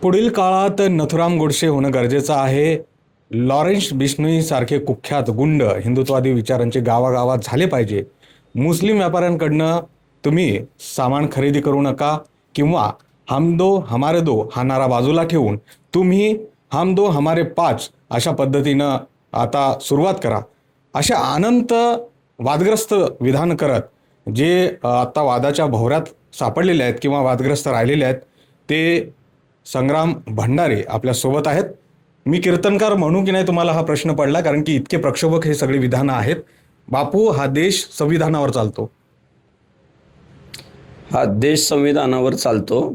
पुढील काळात नथुराम गोडसे होणं गरजेचं आहे. लॉरेन्स बिश्नोई सारखे कुख्यात गुंड हिंदुत्ववादी विचारांचे गावागावात झाले पाहिजे. मुस्लिम व्यापाऱ्यांकडनं तुम्ही सामान खरेदी करू नका किंवा हम दो हमारे दो हा नारा बाजूला ठेवून तुम्ही हम दो हमारे पाच अशा पद्धतीनं आता सुरुवात करा. अशा अनंत वादग्रस्त विधान करत जे आता वादाच्या भोवऱ्यात सापडलेले आहेत किंवा वादग्रस्त राहिलेले आहेत ते संग्राम भंडारे आपल्या सोबत आहेत. मी कीर्तनकार म्हणू की नाही तुम्हाला हा प्रश्न पडला, कारण की इतके प्रक्षोभक हे सगळे विधानं आहेत. बापू, हा देश संविधानावर चालतो. हा देश संविधानावर चालतो.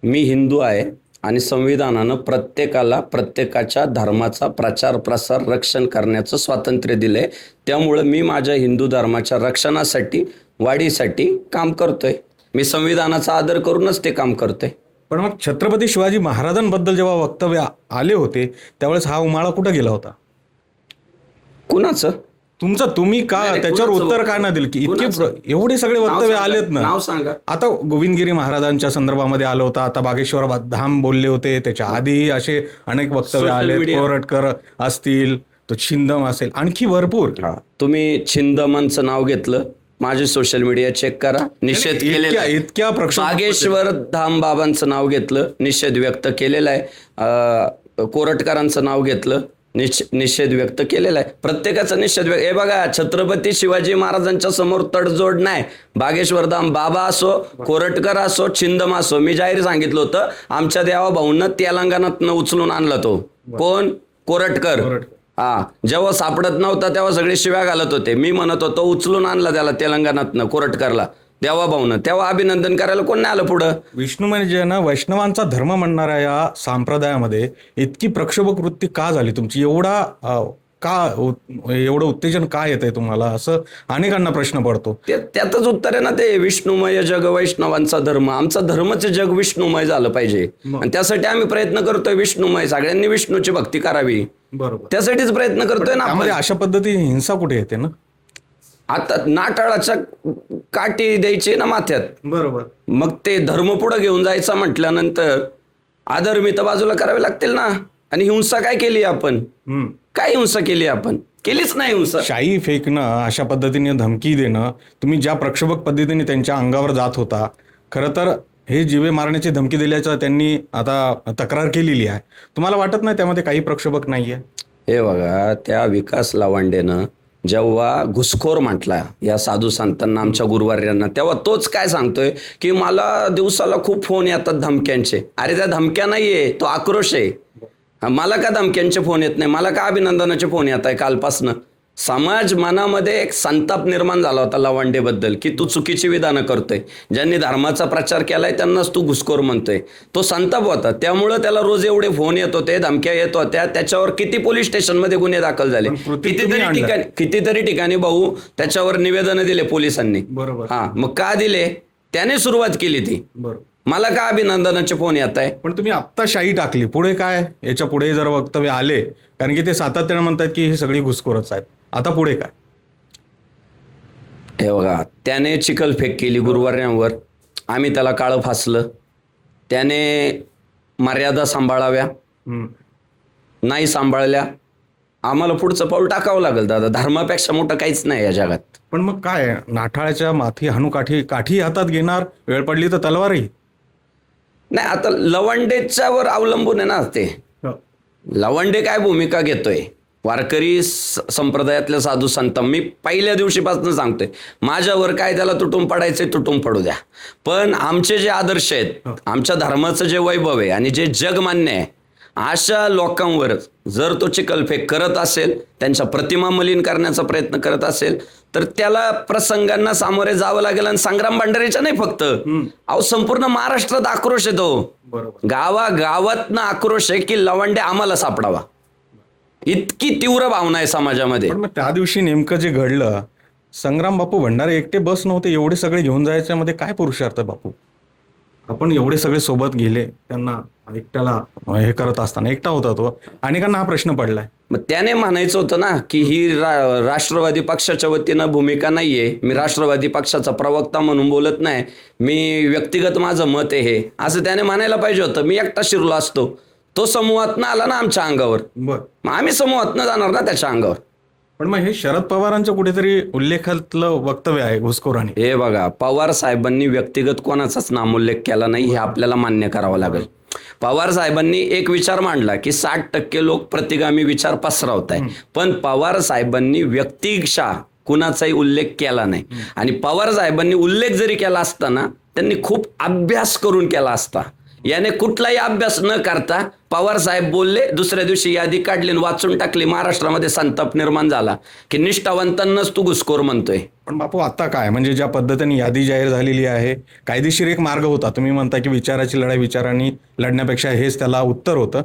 मी हिंदू आहे आणि संविधानानं प्रत्येकाला प्रत्येकाच्या धर्माचा प्रचार प्रसार रक्षण करण्याचं स्वातंत्र्य दिलंय. त्यामुळं मी माझ्या हिंदू धर्माच्या रक्षणासाठी वाढीसाठी काम करतोय. मी संविधानाचा आदर करूनच ते काम करतोय. पण मग छत्रपती शिवाजी महाराजांबद्दल जेव्हा वक्तव्य आले होते त्यावेळेस हा उमाळा कुठं गेला होता कुणाचं? तुमचं? तुम्ही का त्याच्यावर उत्तर का नाही दिलं की इतके एवढे सगळे वक्तव्य आलेत ना? नाव सांगा. आता गोविंदगिरी महाराजांच्या संदर्भामध्ये आलं होतं, आता बागेश्वर धाम बोलले होते, त्याच्या आधी असे अनेक वक्तव्य आले. कोरटकर असतील, तो छिंदम असेल, आणखी भरपूर. तुम्ही छिंदमांचं नाव घेतलं, माझे सोशल मीडिया चेक करा, निषेध केलेला आहे. इतक्या बागेश्वर धाम बाबांचं नाव घेतलं, निषेध व्यक्त केलेला आहे. कोरटकरांचं नाव घेतलं, निषेध व्यक्त केलेला आहे. प्रत्येकाचा निषेध व्यक्त. हे बघा, छत्रपती शिवाजी महाराजांच्या समोर तडजोड नाही. बागेश्वर धाम बाबा असो, कोरटकर असो, छिंदम असो. मी जाहीर सांगितलं होतं, आमच्या देवा भाऊंना तेलंगणातनं उचलून आणला. तो कोण? कोरटकर. हा, जेव्हा सापडत नव्हता तेव्हा सगळे शिव्या घालत होते. मी म्हणत होतो उचलून आणला त्याला तेलंगणातनं, कोरटकरला, देवा भाऊनं. तेव्हा अभिनंदन करायला कोण नाही आलं पुढं. विष्णू म्हणजे ना वैष्णवांचा धर्म म्हणणाऱ्या या संप्रदायामध्ये इतकी प्रक्षोभक वृत्ती का झाली तुमची? एवढं उत्तेजन का येत आहे तुम्हाला, असं अनेकांना प्रश्न पडतो. त्यातच उत्तर आहे ना ते, विष्णुमय जग वैष्णवांचा धर्म. आमचा धर्मचे जग विष्णुमय झालं पाहिजे आणि त्यासाठी आम्ही प्रयत्न करतोय. विष्णुमय, सगळ्यांनी विष्णूची भक्ती करावी, बरोबर, त्यासाठीच प्रयत्न करतोय ना. अशा पद्धतीने हिंसा कुठे येते ना? आता नाटाळाच्या काठी द्यायची ना माथ्यात, बरोबर. मग ते धर्म पुढे घेऊन जायचा म्हटल्यानंतर अधर्मिता बाजूला करावे लागतील ना. आणि हिंसा काय केली आपण? काय हिंसा केली आपण? केलीच नाही हिंसा. शाई फेकणं, अशा पद्धतीने धमकी देणं, तुम्ही ज्या प्रक्षोभक पद्धतीने त्यांच्या अंगावर जात होता, खरं तर हे जीवे मारण्याची धमकी दिल्याचं त्यांनी आता तक्रार केलेली आहे. तुम्हाला वाटत नाही त्यामध्ये काही प्रक्षोभक नाहीये? हे बघा, त्या विकास लावांडेनं जेव्हा घुसखोर म्हटला या साधू संतांना, आमच्या गुरुवार्यांना, तेव्हा तोच काय सांगतोय की मला दिवसाला खूप फोन येतात धमक्यांचे. अरे त्या धमक्या नाहीये, तो आक्रोश आहे. मला का धमक्यांचे फोन येत नाही? मला का अभिनंदनाचे फोन येत आहे कालपासनं? समाज मनामध्ये एक संताप निर्माण झाला होता लवांडेबद्दल की तू चुकीची विधानं करतोय. ज्यांनी धर्माचा प्रचार केलाय त्यांनाच तू घुसखोर म्हणतोय. तो संताप होता, त्यामुळं त्याला रोज एवढे फोन येत होते, धमक्या येत होत्या. त्याच्यावर किती पोलीस स्टेशनमध्ये गुन्हे दाखल झाले, कितीतरी ठिकाणी भाऊ त्याच्यावर निवेदनं दिले पोलिसांनी. हा, मग का दिले? त्याने सुरुवात केली ती. बरोबर. मला का अभिनंदनाचे फोन येत आहे? पण तुम्ही आत्ता शाई टाकली, पुढे काय? याच्या पुढे जर वक्तव्य आले, कारण की ते सातत्याने म्हणतात की ही सगळी घुसखोरच आहेत, आता पुढे काय? हे बघा, त्याने चिखलफेक केली गुरुवार्यांवर, आम्ही त्याला काळं फासलं. त्याने मर्यादा सांभाळाव्या, नाही सांभाळल्या, आम्हाला पुढचं पाऊल टाकावं लागेल. दादा, धर्मापेक्षा मोठं काहीच नाही या जगात. पण मग काय, नाठाळ्याच्या माथी हाणू काठी हातात घेणार, वेळ पडली तर तलवारही? नाही, आता लवंडेच्यावर अवलंबून आहे ना ते. लवंडे काय भूमिका घेतोय? वारकरी संप्रदायातल्या साधू संत, मी पहिल्या दिवशीपासून सांगतोय, माझ्यावर काय त्याला तुटून पडायचंय तुटून पडू द्या. पण आमचे जे आदर्श आहेत, आमच्या धर्माचं जे वैभव आहे आणि जे जगमान्य आहे, अशा लोकांवर जर तो चिखलफेक करत असेल, त्यांच्या प्रतिमा मलिन करण्याचा प्रयत्न करत असेल, तर त्याला प्रसंगांना सामोरे जावं लागेल. आणि संग्राम भंडारीचा नाही फक्त, अहो संपूर्ण महाराष्ट्रात आक्रोश येतो. गावागावातनं आक्रोश आहे की लवंडे आम्हाला सापडावा, इतकी तीव्र भावना आहे समाजामध्ये. पण त्या दिवशी नेमकं जे घडलं, संग्राम बापू भंडारे एकटे बस नव्हते, एवढे सगळे घेऊन जायच्या मध्ये काय पुरुषार्थ बापू? आपण एवढे सगळे सोबत गेले, त्यांना एकट्याला हे करत असताना एकटा होता तो, अनेकांना हा प्रश्न पडलाय. मग त्याने म्हणायचं होतं ना की ही राष्ट्रवादी पक्षाच्या वतीनं भूमिका नाहीये, मी राष्ट्रवादी पक्षाचा प्रवक्ता म्हणून बोलत नाही, मी व्यक्तिगत माझं मत आहे हे, असं त्याने म्हणायला पाहिजे होतं. मी एकटा शिरलो असतो, तो समूहातनं आला ना आमच्या अंगावर, बर, मग आम्ही समूहातनं जाणार ना त्याच्या अंगावर. पण मग हे शरद पवारांचं कुठेतरी उल्लेखातलं वक्तव्य आहे घुसखोरांनी. हे बघा, पवार साहेबांनी व्यक्तिगत कोणाचाच नामोल्लेख केला नाही, हे आपल्याला मान्य करावं लागेल. पवार साहेबांनी एक विचार मांडला की 60% लोक प्रतिगामी विचार पसरवत आहे, पण पवार साहेबांनी व्यक्तिशः कुणाचाही उल्लेख केला नाही. आणि पवार साहेबांनी उल्लेख जरी केला असता ना, त्यांनी खूप अभ्यास करून केला असता. याने कुठलाही अभ्यास न करता पवार साहेब बोलले, दुसऱ्या दिवशी यादी काढली आणि वाचून टाकली. महाराष्ट्रामध्ये संताप निर्माण झाला की निष्ठावंतांनाच तू घुसखोर म्हणतोय. पण बापू आता काय, म्हणजे ज्या पद्धतीने यादी जाहीर झालेली आहे, कायदेशीर एक मार्ग होता. तुम्ही म्हणता की विचाराची लढाई विचारांनी लढण्यापेक्षा हेच त्याला उत्तर होतं.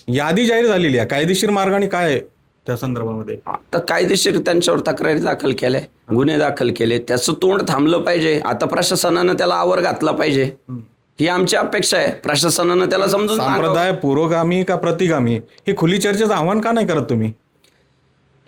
यादी जाहीर झालेली आहे, कायदेशीर मार्गाने काय आहे त्या संदर्भामध्ये? आता कायदेशीर त्यांच्यावर तक्रारी दाखल केल्या, गुन्हे दाखल केले, त्याचं तोंड थांबलं पाहिजे. आता प्रशासनानं त्याला आवर घातला पाहिजे, ही आमची अपेक्षा आहे. प्रशासनानं त्याला समजून संप्रदाय पुरोगामी का प्रतिगामी, हे खुली चर्चेचं आव्हान का नाही करत तुम्ही?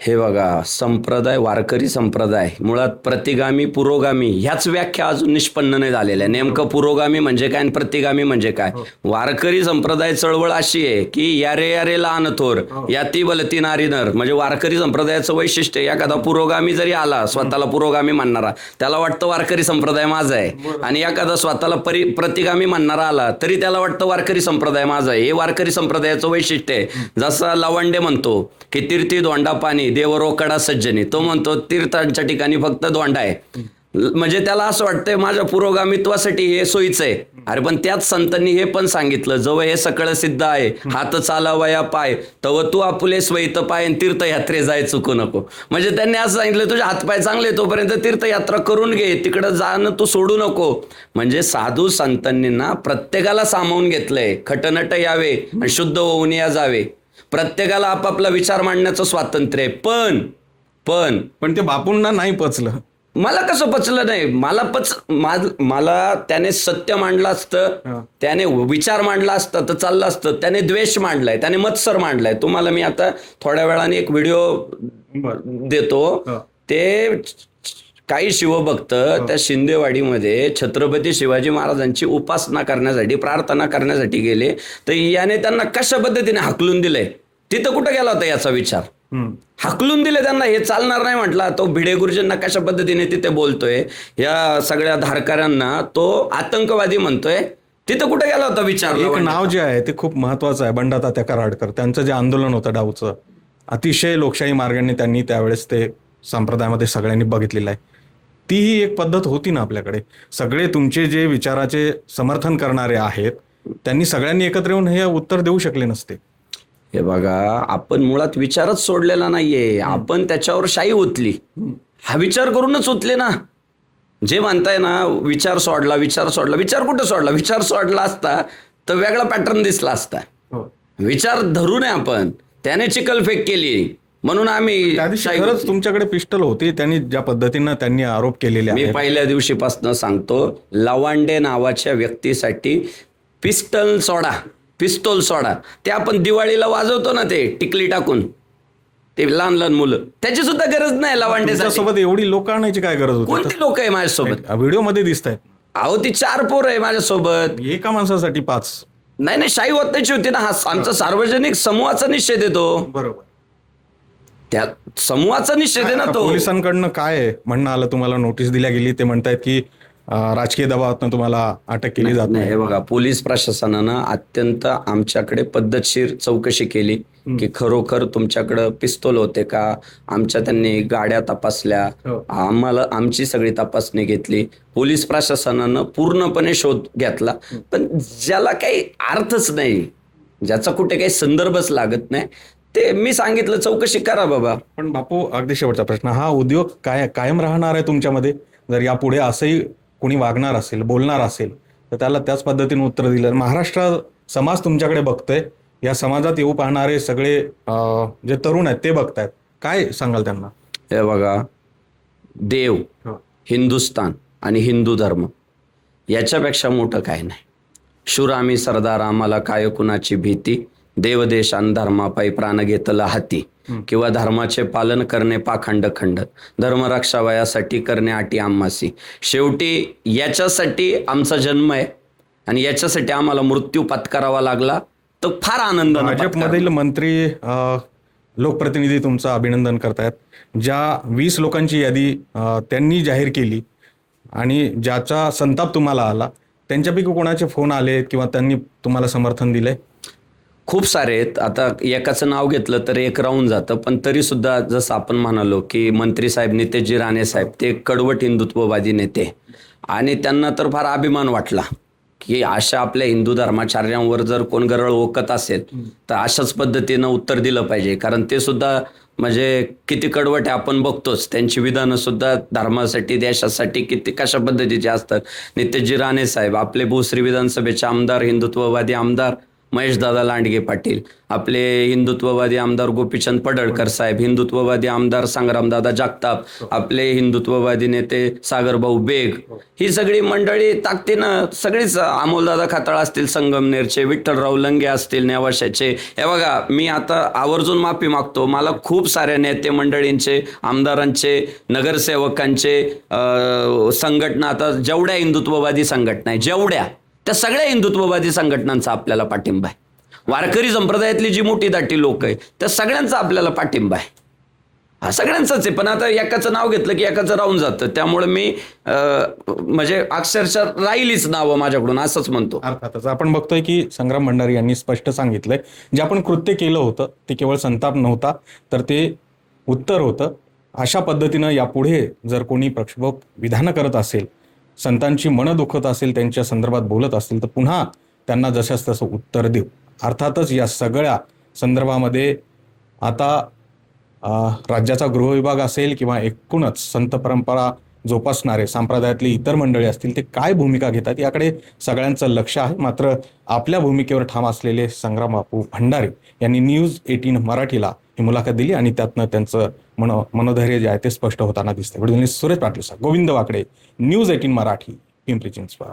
हे बघा, संप्रदाय वारकरी संप्रदाय मुळात प्रतिगामी पुरोगामी ह्याच व्याख्या अजून निष्पन्न नाही झालेल्या. नेमकं पुरोगामी म्हणजे काय आणि प्रतिगामी म्हणजे काय? वारकरी संप्रदाय चळवळ अशी आहे की यारे यारे लहान थोर याती बलती नारी नर, म्हणजे वारकरी संप्रदायाचं वैशिष्ट्य. एखादा पुरोगामी जरी आला, स्वतःला पुरोगामी म्हणणारा, त्याला वाटतं वारकरी संप्रदाय माझा आहे, आणि एखादा स्वतःला प्रतिगामी म्हणणारा आला तरी त्याला वाटतं वारकरी संप्रदाय माझा आहे. हे वारकरी संप्रदायाचं वैशिष्ट्य आहे. जसं लवंडे म्हणतो की तीर्थी दोंडा पाणी देवरोकडा सज्जनी, तो म्हणतो तीर्थांच्या ठिकाणी फक्त दोंडा आहे, म्हणजे त्याला असं वाटतंय माझ्या पुरोगामित्वासाठी हे सोयीचं आहे. अरे पण त्याच संतांनी हे पण सांगितलं, जवळ हे सकळ सिद्ध आहे, हात चालावया पाय, तव तू आपुले स्वैत पाय तीर्थयात्रे जाय चुकू नको. म्हणजे त्यांनी असं सांगितलं, तुझे हातपाय चांगले तोपर्यंत तीर्थयात्रा करून घे, तिकडं जाणं तू सोडू नको. म्हणजे साधू संतांनी ना प्रत्येकाला सामावून घेतलंय. खटनट यावे आणि शुद्ध होऊन या जावे. प्रत्येकाला आपापला विचार मांडण्याचं स्वातंत्र्य आहे. पण ते बापूंना नाही पचलं. मला कसं पचलं नाही? मला त्याने सत्य मांडलं असतं, त्याने विचार मांडला असता तर चाललं असतं. त्याने द्वेष मांडलाय, त्याने मत्सर मांडलाय. तुम्हाला मी आता थोड्या वेळाने एक व्हिडिओ देतो. ते काही शिवभक्त त्या शिंदेवाडीमध्ये छत्रपती शिवाजी महाराजांची उपासना करण्यासाठी, प्रार्थना करण्यासाठी गेले, तर याने त्यांना कशा पद्धतीने हाकलून दिलंय. तिथं कुठं गेला होता याचा विचार? हाकलून दिले त्यांना, हे चालणार नाही म्हटला. तो भिडे गुरुजींना कशा पद्धतीने तिथे बोलतोय, या सगळ्या धारकऱ्यांना तो आतंकवादी म्हणतोय. तिथं कुठे गेला होता विचार? एक नाव जे आहे ते खूप महत्वाचं आहे, बंडातात्या कराडकर. त्यांचं जे आंदोलन होतं डाऊचं, अतिशय लोकशाही मार्गाने त्यांनी त्यावेळेस ते संप्रदायामध्ये सगळ्यांनी बघितलेलं आहे. ती ही एक पद्धत होती ना आपल्याकडे. सगळे तुमचे जे विचाराचे समर्थन करणारे आहेत, त्यांनी सगळ्यांनी एकत्र येऊन हे उत्तर देऊ शकले नसते. हे बघा, आपण मुळात विचारच सोडलेला नाहीये, आपण त्याच्यावर शाई ओतली. हा विचार करूनच ओतले ना. जे म्हणताय ना विचार सोडला, विचार कुठं सोडला? विचार सोडला असता तर वेगळा पॅटर्न दिसला असता. विचार धरू नये आपण. त्याने चिकलफेक केली म्हणून आम्ही खरंच तुमच्याकडे पिस्टल होती, त्यांनी ज्या पद्धतीनं त्यांनी आरोप केलेले. मी पहिल्या दिवशीपासून सांगतो, लवांडे नावाच्या व्यक्तीसाठी पिस्टल सोडा, ते आपण दिवाळीला वाजवतो ना, ते टिकली टाकून, ते लहान लहान मुलं, त्याची सुद्धा गरज नाही. लवांडे सोबत एवढी लोक आणायची काय गरज होती? कोणती लोक आहे माझ्यासोबत? व्हिडिओ मध्ये दिसत आहेत. अहो, ती 4 पोरं आहे माझ्यासोबत. एका माणसासाठी 5? नाही, शाई ओतण्याची होती ना. हा आमचा सार्वजनिक समूहाचा निषेध येतो. बरोबर, त्या समूहाचा निषेध आहे ना तो. पोलिसांकडनं काय म्हणणं आलं तुम्हाला? नोटीस दिल्या गेली, ते म्हणतायत की राजकीय दबावातून तुम्हाला अटक केली जात नाही. हे बघा, पोलीस प्रशासनानं अत्यंत आमच्याकडे पद्धतशीर चौकशी केली की खरोखर तुमच्याकडं पिस्तूल होते का. आमच्या त्यांनी गाड्या तपासल्या, आमची सगळी तपासणी घेतली. पोलीस प्रशासनानं पूर्णपणे शोध घेतला, पण ज्याला काही अर्थच नाही, ज्याचा कुठे काही संदर्भच लागत नाही, ते मी सांगितलं चौकशी करा बाबा. पण बापू, अगदी शेवटचा प्रश्न, हा उद्योग कायम राहणार आहे तुमच्यामध्ये? जर यापुढे असंही कोणी वागणार असेल, बोलणार असेल, तर त्याला त्याच पद्धतीने उत्तर दिलं. महाराष्ट्र समाज तुमच्याकडे बघतोय, या समाजात येऊ पाहणारे सगळे जे तरुण आहेत ते बघतायत, काय सांगाल त्यांना? हे बघा, देव, हिंदुस्थान आणि हिंदू धर्म याच्यापेक्षा मोठं काय नाही. शूर आम्ही सरदार आम्हाला काय कुणाची भीती, देवदेश आणि धर्मापायी प्राण घेतला हाती, किंवा धर्माचे पालन करणे पाखंड खंड, धर्म रक्षावयासाठी करणे अटी आम्हासी. शेवटी याच्यासाठी आमचा जन्म आहे आणि याच्यासाठी आम्हाला मृत्यू पत्करावा लागला तर फार आनंद. भाजपमधील मंत्री लोकप्रतिनिधी तुमचं अभिनंदन करतायत. ज्या 20 लोकांची यादी त्यांनी जाहीर केली आणि ज्याचा संताप तुम्हाला आला, त्यांच्यापैकी कोणाचे फोन आले किंवा त्यांनी तुम्हाला समर्थन दिलंय? खूप सारे आहेत. आता एकाचं नाव घेतलं तर एक राहून जातं, पण तरी सुद्धा जसं आपण म्हणालो की मंत्री साहेब नितेशजी राणे साहेब ते कडवट हिंदुत्ववादी नेते आणि त्यांना तर फार अभिमान वाटला की अशा आपल्या हिंदू धर्माचार्यांवर जर कोण गरळ ओकत असेल तर अशाच पद्धतीनं उत्तर दिलं पाहिजे. कारण ते सुद्धा म्हणजे किती कडवट आहे आपण बघतोच. त्यांची विधानं सुद्धा धर्मासाठी देशासाठी किती कशा पद्धतीची असतात. नितेशजी राणे साहेब आपले भोसरी विधानसभेचे आमदार, हिंदुत्ववादी आमदार महेशदादा लांडगे पाटील, आपले हिंदुत्ववादी आमदार गोपीचंद पडळकर साहेब, हिंदुत्ववादी आमदार संग्रामदादा जगताप, आपले हिंदुत्ववादी नेते सागरभाऊ बेग, ही सगळी मंडळी ताकदीनं सगळीच, अमोलदादा खताळ असतील संगमनेरचे, विठ्ठलराव लंगे असतील नेवाशाचे. हे बघा, मी आता आवर्जून माफी मागतो, मला खूप साऱ्या नेते मंडळींचे, आमदारांचे, नगरसेवकांचे, संघटना, आता जेवढ्या हिंदुत्ववादी संघटना आहे जेवढ्या, त्या सगळ्या हिंदुत्ववादी संघटनांचा आपल्याला पाठिंबा आहे. वारकरी संप्रदायातली जी मोठी दाटी लोक आहे त्या सगळ्यांचा आपल्याला पाठिंबा आहे. हा सगळ्यांचाच आहे. पण आता एकाचं नाव घेतलं की एकाचं राहून जातं, त्यामुळे मी म्हणजे अक्षरशः राहिलीच नावं माझ्याकडून, असंच म्हणतो. अर्थातच आपण बघतोय की संग्राम भंडारी यांनी स्पष्ट सांगितलंय, जे आपण कृत्य केलं होतं ते केवळ संताप नव्हता तर ते उत्तर होतं. अशा पद्धतीनं यापुढे जर कोणी प्रक्षोभक विधानं करत असेल, संतांची मनं दुखत असेल, त्यांच्या संदर्भात बोलत असतील तर पुन्हा त्यांना जशास तसं उत्तर देऊ. अर्थातच या सगळ्या संदर्भामध्ये आता राज्याचा गृहविभाग असेल किंवा एकूणच संत परंपरा जोपासणारे संप्रदायातली इतर मंडळी असतील ते काय भूमिका घेतात याकडे सगळ्यांचं लक्ष आहे. मात्र आपल्या भूमिकेवर ठाम असलेले संग्राम बापू भंडारी यांनी न्यूज 18 मराठीला ही मुलाखत दिली आणि त्यातनं त्यांचं मनोधैर्य जे आहे ते स्पष्ट होताना दिसतं. सुरेश पाटील, गोविंद वाकडे, न्यूज 18 मराठी, पिंपरी चिंचवड.